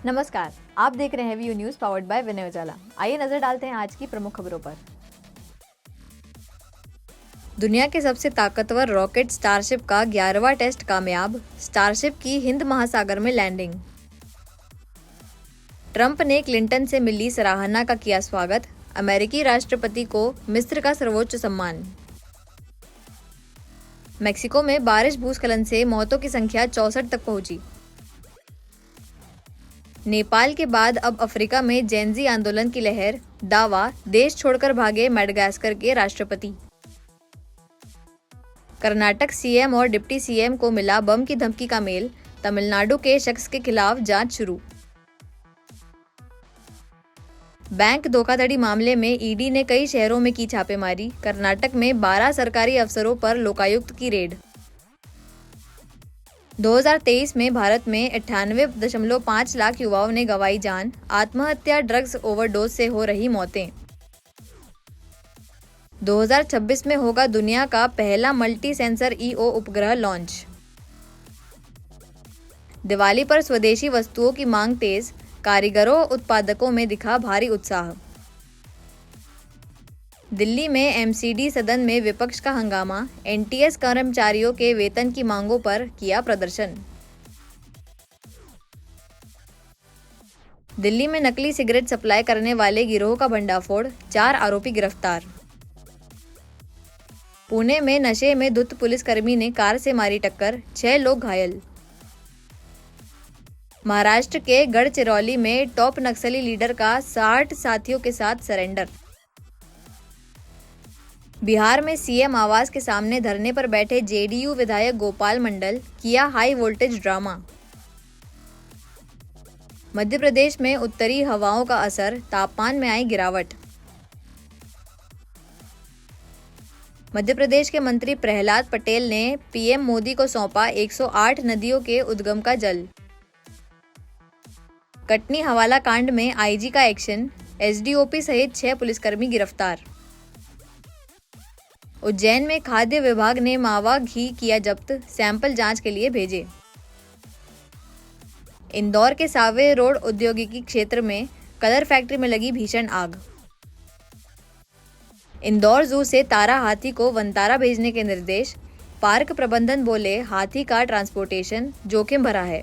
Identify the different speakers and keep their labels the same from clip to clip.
Speaker 1: नमस्कार, आप देख रहे हैं व्यू न्यूज पावर्ड बाय विनय उजाला। आइए नजर डालते हैं आज की प्रमुख खबरों पर। दुनिया के सबसे ताकतवर रॉकेट स्टारशिप का 11वां टेस्ट कामयाब, स्टारशिप की हिंद महासागर में लैंडिंग। ट्रंप ने क्लिंटन से मिली सराहना का किया स्वागत, अमेरिकी राष्ट्रपति को मिस्र का सर्वोच्च सम्मान। मेक्सिको में बारिश भूस्खलन से मौतों की संख्या 64 तक पहुंची। नेपाल के बाद अब अफ्रीका में जेनजी आंदोलन की लहर, दावा देश छोड़कर भागे मेडागास्कर के राष्ट्रपति। कर्नाटक सीएम और डिप्टी सीएम को मिला बम की धमकी का मेल, तमिलनाडु के शख्स के खिलाफ जांच शुरू। बैंक धोखाधड़ी मामले में ईडी ने कई शहरों में की छापेमारी, कर्नाटक में 12 सरकारी अफसरों पर लोकायुक्त की रेड। 2023 में भारत में 98.5 लाख युवाओं ने गंवाई जान, आत्महत्या ड्रग्स ओवरडोज से हो रही मौतें। 2026 में होगा दुनिया का पहला मल्टी सेंसर ईओ उपग्रह लॉन्च। दिवाली पर स्वदेशी वस्तुओं की मांग तेज, कारीगरों उत्पादकों में दिखा भारी उत्साह। दिल्ली में एमसीडी सदन में विपक्ष का हंगामा, एनटीएस कर्मचारियों के वेतन की मांगों पर किया प्रदर्शन। दिल्ली में नकली सिगरेट सप्लाई करने वाले गिरोह का भंडाफोड़, 4 आरोपी गिरफ्तार। पुणे में नशे में धुत पुलिसकर्मी ने कार से मारी टक्कर, 6 लोग घायल। महाराष्ट्र के गढ़चिरौली में टॉप नक्सली लीडर का 60 साथियों के साथ सरेंडर। बिहार में सीएम आवास के सामने धरने पर बैठे जेडीयू विधायक गोपाल मंडल, किया high voltage drama. Madhya Pradesh में उत्तरी हवाओं का असर, तापमान में आई गिरावट। मध्य प्रदेश के मंत्री प्रहलाद पटेल ने पीएम मोदी को सौंपा 108 नदियों के उद्गम का जल। कटनी हवाला कांड में आईजी का एक्शन, एसडीओपी सहित 6 पुलिसकर्मी गिरफ्तार। उज्जैन में खाद्य विभाग ने मावा घी किया जब्त, सैंपल जांच के लिए भेजे। इंदौर के सावे रोड औद्योगिकी क्षेत्र में कलर फैक्ट्री में लगी भीषण आग। इंदौर जू से तारा हाथी को वनतारा भेजने के निर्देश, पार्क प्रबंधन बोले हाथी का ट्रांसपोर्टेशन जोखिम भरा है।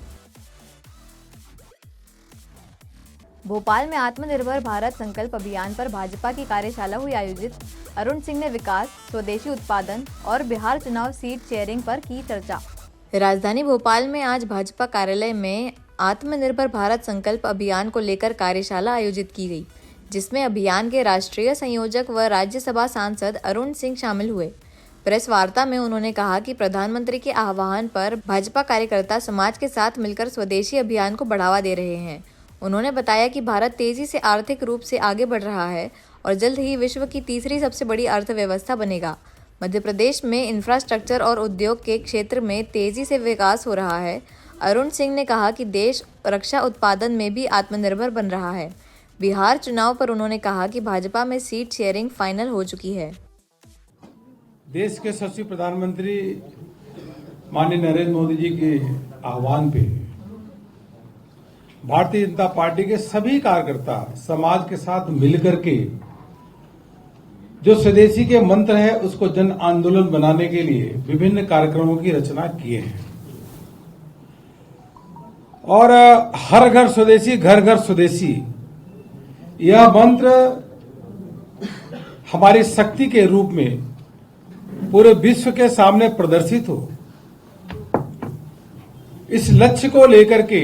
Speaker 1: भोपाल में आत्मनिर्भर भारत संकल्प अभियान पर भाजपा की कार्यशाला हुई आयोजित, अरुण सिंह ने विकास, स्वदेशी उत्पादन और बिहार चुनाव सीट शेयरिंग पर की चर्चा। राजधानी भोपाल में आज भाजपा कार्यालय में आत्मनिर्भर भारत संकल्प अभियान को लेकर कार्यशाला आयोजित की गई, जिसमें अभियान के राष्ट्रीय संयोजक व राज्यसभा सांसद अरुण सिंह शामिल हुए। प्रेस वार्ता में उन्होंने कहा कि प्रधानमंत्री के आह्वान पर भाजपा कार्यकर्ता समाज के साथ मिलकर स्वदेशी अभियान को बढ़ावा दे रहे हैं। उन्होंने बताया कि भारत तेजी से आर्थिक रूप से आगे बढ़ रहा है और जल्द ही विश्व की तीसरी सबसे बड़ी अर्थव्यवस्था बनेगा। मध्य प्रदेश में इंफ्रास्ट्रक्चर और उद्योग के क्षेत्र में तेजी से विकास हो रहा है। अरुण सिंह ने कहा कि देश रक्षा उत्पादन में भी आत्मनिर्भर बन रहा है। बिहार चुनाव पर उन्होंने कहा कि भाजपा में सीट शेयरिंग फाइनल हो चुकी है।
Speaker 2: देश के यशस्वी प्रधानमंत्री माननीय नरेंद्र मोदी जी के आह्वान पे भारतीय जनता पार्टी के सभी कार्यकर्ता समाज के साथ मिलकर के जो स्वदेशी के मंत्र है उसको जन आंदोलन बनाने के लिए विभिन्न कार्यक्रमों की रचना किए हैं और हर घर स्वदेशी घर घर स्वदेशी यह मंत्र हमारी शक्ति के रूप में पूरे विश्व के सामने प्रदर्शित हो। इस लक्ष्य को लेकर के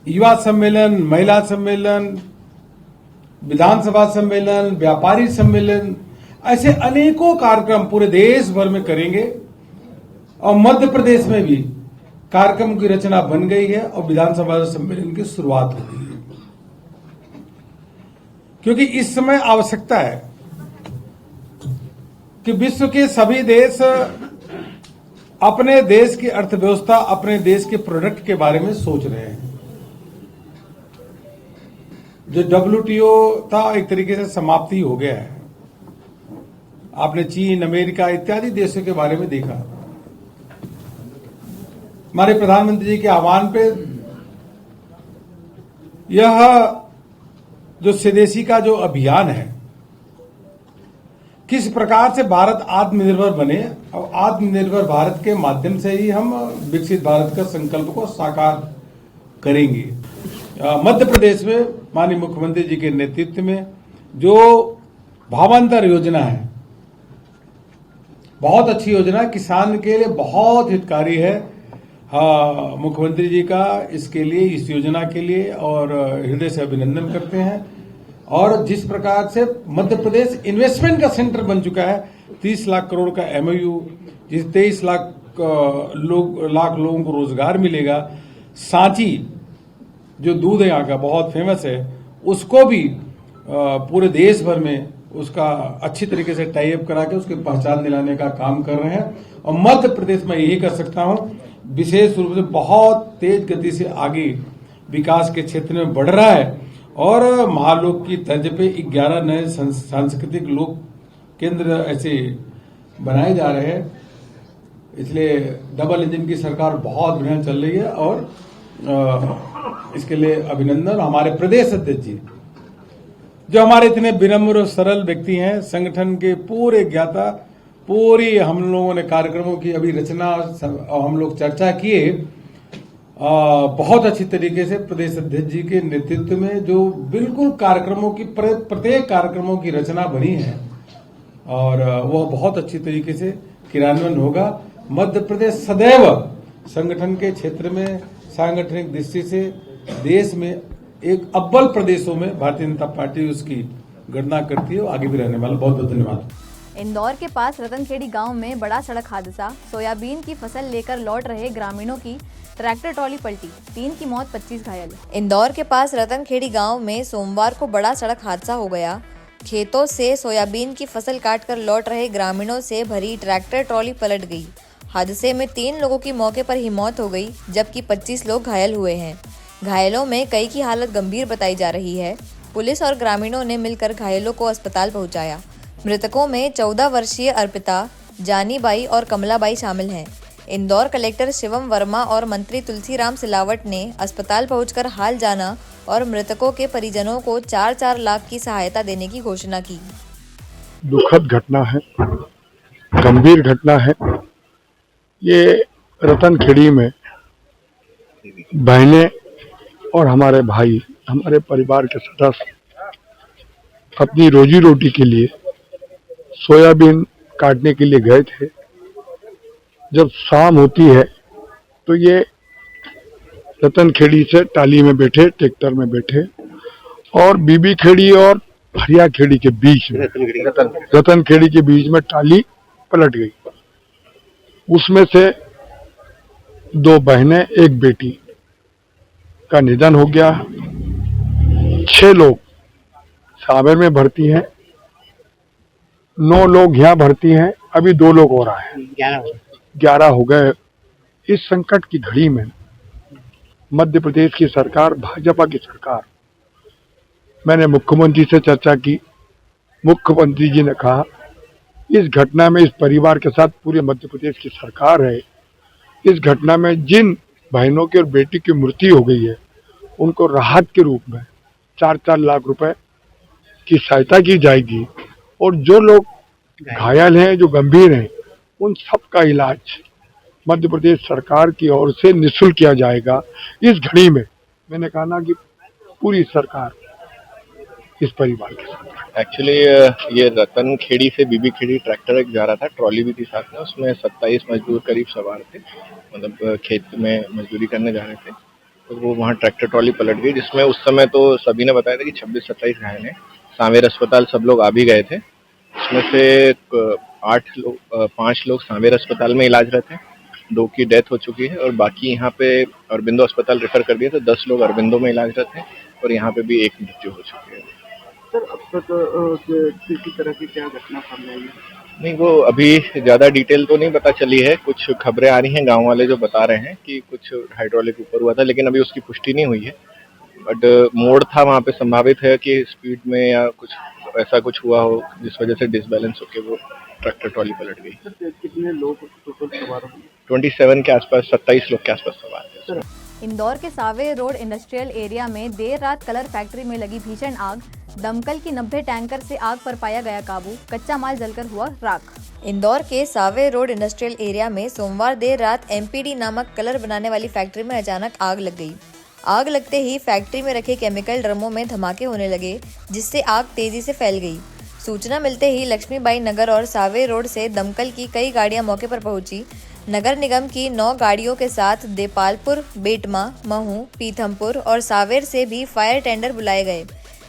Speaker 2: युवा सम्मेलन, महिला सम्मेलन, विधानसभा सम्मेलन, व्यापारी सम्मेलन, ऐसे अनेकों कार्यक्रम पूरे देश भर में करेंगे और मध्य प्रदेश में भी कार्यक्रम की रचना बन गई है और विधानसभा सम्मेलन की शुरुआत हो गई है, क्योंकि इस समय आवश्यकता है कि विश्व के सभी देश अपने देश की अर्थव्यवस्था, अपने देश के प्रोडक्ट के बारे में सोच रहे हैं। जो WTO था एक तरीके से समाप्ति हो गया है। आपने चीन, अमेरिका इत्यादि देशों के बारे में देखा। हमारे प्रधानमंत्री जी के आह्वान पे यह जो स्वदेशी का जो अभियान है, किस प्रकार से भारत आत्मनिर्भर बने और आत्मनिर्भर भारत के माध्यम से ही हम विकसित भारत का संकल्प को साकार करेंगे। मध्य प्रदेश में माननीय मुख्यमंत्री जी के नेतृत्व में जो भावांतर योजना है, बहुत अच्छी योजना, किसान के लिए बहुत हितकारी है। मुख्यमंत्री जी का इसके लिए, इस योजना के लिए और हृदय से अभिनंदन करते हैं। और जिस प्रकार से मध्य प्रदेश इन्वेस्टमेंट का सेंटर बन चुका है, 30 लाख करोड़ का एमओयू, जिस 23 लाख लोगों को रोजगार मिलेगा। सांची जो दूध है यहाँ का बहुत फेमस है, उसको भी पूरे देश भर में उसका अच्छी तरीके से टाई अप करा के उसकी पहचान दिलाने का काम कर रहे हैं। और मध्य प्रदेश में यही कर सकता हूं, विशेष रूप से बहुत तेज गति से आगे विकास के क्षेत्र में बढ़ रहा है। और महालोक की तर्ज पे 11 नए सांस्कृतिक लोक केंद्र ऐसे बनाए जा रहे हैं। इसलिए डबल इंजन की सरकार बहुत बढ़िया चल रही है और इसके लिए अभिनंदन। हमारे प्रदेश अध्यक्ष जी जो हमारे इतने विनम्र और सरल व्यक्ति हैं, संगठन के पूरे ज्ञाता, पूरी हम लोगों ने कार्यक्रमों की अभी रचना हम लोग चर्चा किए, बहुत अच्छी तरीके से प्रदेश अध्यक्ष जी के नेतृत्व में जो बिल्कुल कार्यक्रमों की प्रत्येक कार्यक्रमों की रचना बनी है और वह बहुत अच्छी तरीके से क्रियान्वयन होगा। मध्य प्रदेश सदैव संगठन के क्षेत्र में सांगठनिक दृष्टि से देश में एक अव्वल प्रदेशों में भारतीय जनता पार्टी उसकी गणना करती है, आगे भी रहने वाला। बहुत बहुत धन्यवाद।
Speaker 1: इंदौर के पास रतनखेड़ी गांव में बड़ा सड़क हादसा, सोयाबीन की फसल लेकर लौट रहे ग्रामीणों की ट्रैक्टर ट्रॉली पलटी, 3 की मौत 25 घायल। इंदौर के पास रतनखेड़ी गांव में सोमवार को बड़ा सड़क हादसा हो गया। खेतों से सोयाबीन की फसल काटकर लौट रहे ग्रामीणों से भरी ट्रैक्टर ट्रॉली पलट गई। हादसे में 3 लोगों की मौके पर ही मौत हो गई, जबकि 25 लोग घायल हुए हैं। घायलों में कई की हालत गंभीर बताई जा रही है। पुलिस और ग्रामीणों ने मिलकर घायलों को अस्पताल पहुंचाया। मृतकों में 14 वर्षीय अर्पिता, जानीबाई और कमलाबाई शामिल हैं। इंदौर कलेक्टर शिवम वर्मा और मंत्री तुलसीराम सिलावट ने अस्पताल पहुंचकर हाल जाना और मृतकों के परिजनों को 4-4 लाख की सहायता देने की घोषणा की।
Speaker 3: दुखद घटना है, गंभीर घटना है। ये रतनखेड़ी में बहनें और हमारे भाई, हमारे परिवार के सदस्य अपनी रोजी रोटी के लिए सोयाबीन काटने के लिए गए थे। जब शाम होती है तो ये रतनखेड़ी से टाली में बैठे, ट्रैक्टर में बैठे और बीबी खेड़ी और हरिया खेड़ी के बीच में, रतनखेड़ी के बीच में टाली पलट गई। उसमें से 2 बहनें, 1 बेटी का निधन हो गया। 6 लोग सावर में भर्ती हैं, 9 लोग यहाँ भर्ती हैं, अभी 2 लोग और आए हैं, 11 हो गए। इस संकट की घड़ी में मध्य प्रदेश की सरकार, भाजपा की सरकार, मैंने मुख्यमंत्री से चर्चा की। मुख्यमंत्री जी ने कहा इस घटना में इस परिवार के साथ पूरे मध्य प्रदेश की सरकार है। इस घटना में जिन बहनों की और बेटी की मृत्यु हो गई है उनको राहत के रूप में 4-4 लाख रुपए की सहायता की जाएगी और जो लोग घायल हैं, जो गंभीर हैं, उन सबका इलाज मध्य प्रदेश सरकार की ओर से निःशुल्क किया जाएगा। इस घड़ी में मैंने कहा ना कि पूरी सरकार इस परिवार के साथ।
Speaker 4: एक्चुअली ये रतनखेड़ी से बीबी खेड़ी ट्रैक्टर एक जा रहा था, ट्रॉली भी थी साथ में। उसमें 27 मजदूर करीब सवार थे, मतलब खेत में मजदूरी करने जा रहे थे। तो वो वहाँ ट्रैक्टर ट्रॉली पलट गई, जिसमें उस समय तो सभी ने बताया था कि 26-27 घायल हैं। सांवेर अस्पताल सब लोग आ भी गए थे। उसमें से 5 लोग सांवेर अस्पताल में इलाजरत हैं, 2 की डेथ हो चुकी है और बाकी यहाँ पे अरबिंदो अस्पताल रेफर कर दिया। तो 10 लोग अरबिंदो में इलाजरत हैं और यहाँ पे भी 1 मृत्यु हो चुकी है।
Speaker 5: सर, अब तक किसी तरह की क्या घटना सामने आई है?
Speaker 4: नहीं, वो अभी ज्यादा डिटेल तो नहीं पता चली है। कुछ खबरें आ रही हैं, गांव वाले जो बता रहे हैं कि कुछ हाइड्रोलिक ऊपर हुआ था, लेकिन अभी उसकी पुष्टि नहीं हुई है। बट मोड़ था वहाँ पे, संभावित है कि स्पीड में या कुछ ऐसा कुछ हुआ हो जिस वजह से डिसबैलेंस होकर वो ट्रैक्टर ट्रॉली पलट गई।
Speaker 5: सर, कितने लोग टोटल सवार होंगे?
Speaker 4: 27 के आसपास, 27 लोग के आसपास सवार है।
Speaker 1: इंदौर के सावे रोड इंडस्ट्रियल एरिया में देर रात कलर फैक्ट्री में लगी भीषण आग। दमकल की 90 टैंकर से आग पर पाया गया काबू। कच्चा माल जलकर हुआ राख। इंदौर के सावे रोड इंडस्ट्रियल एरिया में सोमवार देर रात एमपीडी नामक कलर बनाने वाली फैक्ट्री में अचानक आग लग गई। आग लगते ही फैक्ट्री में रखे केमिकल ड्रमों में धमाके होने लगे, जिससे आग तेजी से फैल गई। सूचना मिलते ही लक्ष्मीबाई नगर और सावे रोड से दमकल की कई गाड़ियां मौके पर पहुंची। नगर निगम की 9 गाड़ियों के साथ देपालपुर, बेटमा, महू, पीथमपुर और सावेर से भी फायर टेंडर बुलाए गए।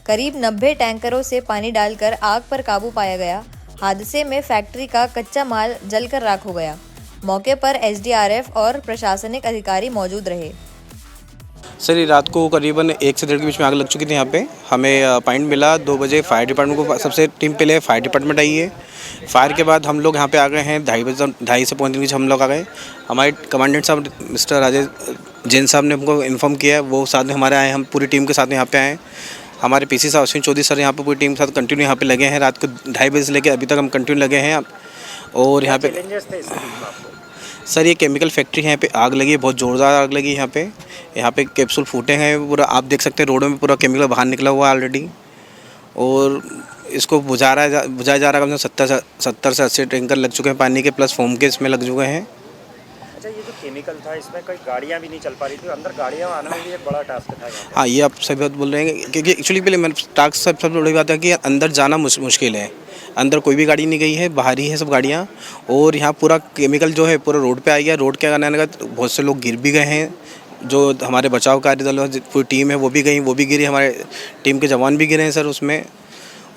Speaker 1: करीब 90 टैंकरों से पानी डालकर आग पर काबू पाया गया। हादसे में फैक्ट्री का कच्चा माल जलकर राख हो गया। मौके पर एसडीआरएफ और प्रशासनिक अधिकारी मौजूद रहे।
Speaker 6: सर ये रात को करीबन 1 से 1.5 के बीच में आग लग चुकी थी। यहाँ पे हमें पॉइंट मिला 2 बजे। फायर डिपार्टमेंट को सबसे टीम पहले फायर डिपार्टमेंट आई है। फायर के बाद हम लोग यहाँ पे आ गए हैं 2:30 से 2:45 हम लोग आ गए। हमारे कमांडेंट साहब मिस्टर राजेश जैन साहब ने हमको इन्फॉर्म किया, वो साथ में हमारे आए। हम पूरी टीम के साथ यहाँ पे आए। हमारे पीसी साहब अश्विन चौधरी सर यहाँ पे पूरी टीम के साथ कंटिन्यू यहाँ पे लगे हैं। रात को 2:30 बजे से लेकर अभी तक हम कंटिन्यू लगे हैं। और यहाँ पे सर ये केमिकल फैक्ट्री है, यहाँ पे आग लगी है, बहुत ज़ोरदार आग लगी है। यहाँ पे कैप्सूल फूटे हैं पूरा, आप देख सकते हैं रोडों में पूरा केमिकल बाहर निकला हुआ है ऑलरेडी। और इसको बुझाया जा रहा है। कम से कम 70 से 80 टैंकर लग चुके हैं पानी के, प्लस फोम के इसमें लग चुके हैं।
Speaker 7: अच्छा, ये जो केमिकल था इसमें कोई गाड़ियाँ भी नहीं चल पा रही थी, अंदर गाड़ियाँ आना भी एक बड़ा टास्क था।
Speaker 6: हाँ, ये आप सही बात बोल रहे हैं, क्योंकि एक्चुअली पहले मेरे टास्क सबसे बड़ी बात है कि अंदर जाना मुश्किल है। अंदर कोई भी गाड़ी नहीं गई है, बाहर ही है सब गाड़ियाँ। और यहाँ पूरा केमिकल जो है पूरा रोड पे आ गया। रोड के आने का बहुत से लोग गिर भी गए हैं। जो हमारे बचाव कार्य दल पूरी टीम है वो भी गिरी। हमारे टीम के जवान भी गिरे हैं सर उसमें।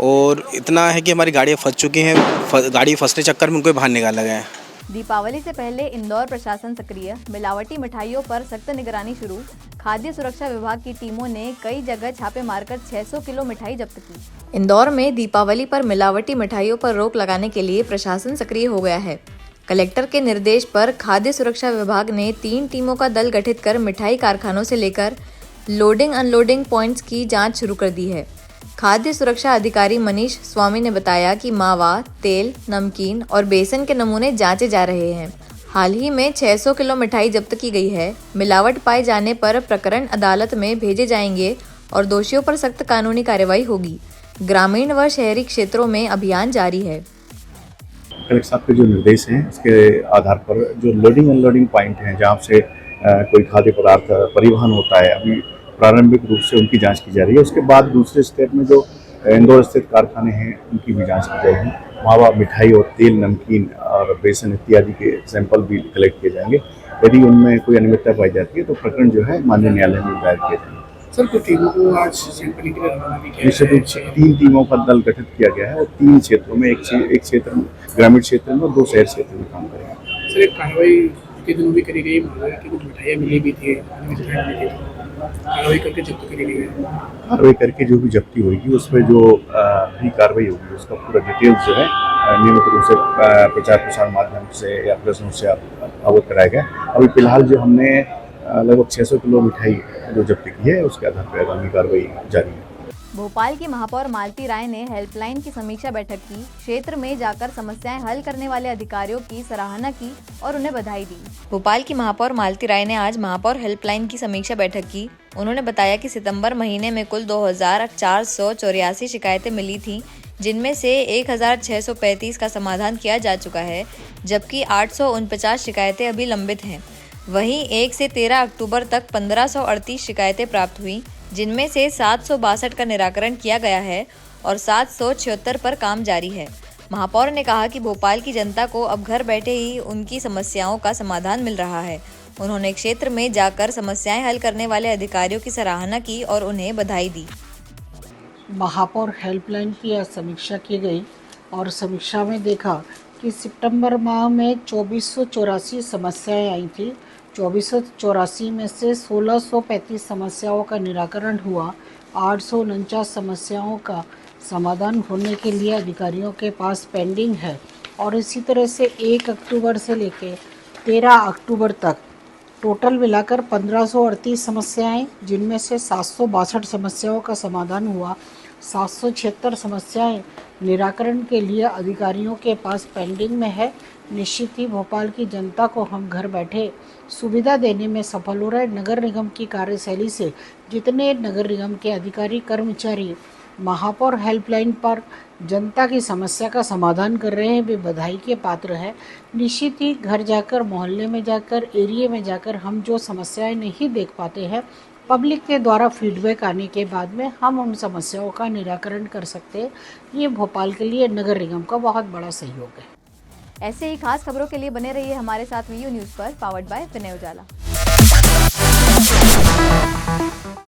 Speaker 6: और इतना है कि हमारी गाड़ियाँ फंस चुकी हैं। गाड़ी फंसने चक्कर में उनको बाहर निकाला गया है।
Speaker 1: दीपावली से पहले इंदौर प्रशासन सक्रिय। मिलावटी मिठाइयों पर सख्त निगरानी शुरू। खाद्य सुरक्षा विभाग की टीमों ने कई जगह छापे मारकर 600 किलो मिठाई जब्त की। इंदौर में दीपावली पर मिलावटी मिठाइयों पर रोक लगाने के लिए प्रशासन सक्रिय हो गया है। कलेक्टर के निर्देश पर खाद्य सुरक्षा विभाग ने 3 टीमों का दल गठित कर मिठाई कारखानों से लेकर लोडिंग अनलोडिंग पॉइंट्स की जांच शुरू कर दी है। खाद्य सुरक्षा अधिकारी मनीष स्वामी ने बताया कि मावा, तेल, नमकीन और बेसन के नमूने जांचे जा रहे हैं। हाल ही में 600 किलो मिठाई जब्त की गई है। मिलावट पाए जाने पर प्रकरण अदालत में भेजे जाएंगे और दोषियों पर सख्त कानूनी कार्रवाई होगी। ग्रामीण व शहरी क्षेत्रों में अभियान जारी है।
Speaker 8: कलेक्टर साहब के जो निर्देश हैं उसके आधार पर जो लोडिंग अनलोडिंग पॉइंट हैं जहाँ से कोई खाद्य पदार्थ परिवहन होता है, अभी प्रारंभिक रूप से उनकी जांच की जा रही है। उसके बाद दूसरे स्टेप में जो इंदौर स्थित कारखाने हैं उनकी भी जांच की जाएगी। मावा, मिठाई और तेल, नमकीन और बेसन इत्यादि के सैंपल भी कलेक्ट किए जाएंगे। यदि उनमें कोई अनियमितता पाई जाती है तो प्रकरण जो है माननीय न्यायालय में दायर किए जाएंगे।
Speaker 5: सर, कुछ टीमों को आज सैंपलिंग के लिए रवाना भी किया
Speaker 8: निश्चित रूप से 3 टीमों का दल गठित किया गया है और 3 क्षेत्रों में, एक क्षेत्र में ग्रामीण क्षेत्र में और 2 शहर क्षेत्र में काम करेंगे।
Speaker 5: सर, एक कार्रवाई के दिन भी करी गई, कि कुछ मिठाइयाँ मिली भी थी, कार्रवाई करके जब्त करी गई है।
Speaker 8: कार्रवाई करके जो भी जब्ती होगी उस पर जो भी कार्रवाई होगी उसका पूरा डिटेल्स जो है नियमित रूप से प्रचार प्रसार माध्यम से या प्रश्नों से अवगत कराया गया। अभी फिलहाल जो हमने लगभग 600 किलो मिठाई जो जब्त की है उसके आधार पर आगामी कार्रवाई जारी है।
Speaker 1: भोपाल की महापौर मालती राय ने हेल्पलाइन की समीक्षा बैठक की। क्षेत्र में जाकर समस्याएं हल करने वाले अधिकारियों की सराहना की और उन्हें बधाई दी। भोपाल की महापौर मालती राय ने आज महापौर हेल्पलाइन की समीक्षा बैठक की। उन्होंने बताया कि सितंबर महीने में कुल 2484 शिकायतें मिली थीं, जिनमें से 1635 का समाधान किया जा चुका है, जबकि 849 शिकायतें अभी लंबित हैं। वहीं 1 से 13 अक्टूबर तक 1538 शिकायतें प्राप्त हुई, जिनमें से 762 का निराकरण किया गया है और 776 पर काम जारी है। महापौर ने कहा कि भोपाल की जनता को अब घर बैठे ही उनकी समस्याओं का समाधान मिल रहा है। उन्होंने क्षेत्र में जाकर समस्याएं हल करने वाले अधिकारियों की सराहना की और उन्हें बधाई दी।
Speaker 9: महापौर हेल्पलाइन की आज समीक्षा की गई और समीक्षा में देखा कि सितंबर माह में 2484 समस्याएं आई थी। 2484 में से 1635 समस्याओं का निराकरण हुआ। 849 समस्याओं का समाधान होने के लिए अधिकारियों के पास पेंडिंग है और इसी तरह से 1 अक्टूबर से लेकर 13 अक्टूबर तक टोटल मिलाकर 1538 समस्याएं, जिनमें से 762 समस्याओं का समाधान हुआ 776 समस्याएं निराकरण के लिए अधिकारियों के पास पेंडिंग में है। निश्चित ही भोपाल की जनता को हम घर बैठे सुविधा देने में सफल हो रहे। नगर निगम की कार्यशैली से जितने नगर निगम के अधिकारी कर्मचारी महापौर हेल्पलाइन पर जनता की समस्या का समाधान कर रहे हैं, वे बधाई के पात्र हैं। निश्चित ही घर जाकर, मोहल्ले में जाकर, एरिया में जाकर हम जो समस्याएं नहीं देख पाते हैं, पब्लिक के द्वारा फीडबैक आने के बाद में हम उन समस्याओं का निराकरण कर सकते हैं। ये भोपाल के लिए नगर निगम का बहुत बड़ा सहयोग है।
Speaker 1: ऐसे ही खास खबरों के लिए बने रहिए हमारे साथ वीयू न्यूज़ पर, पावर्ड बाय विनय उजाला।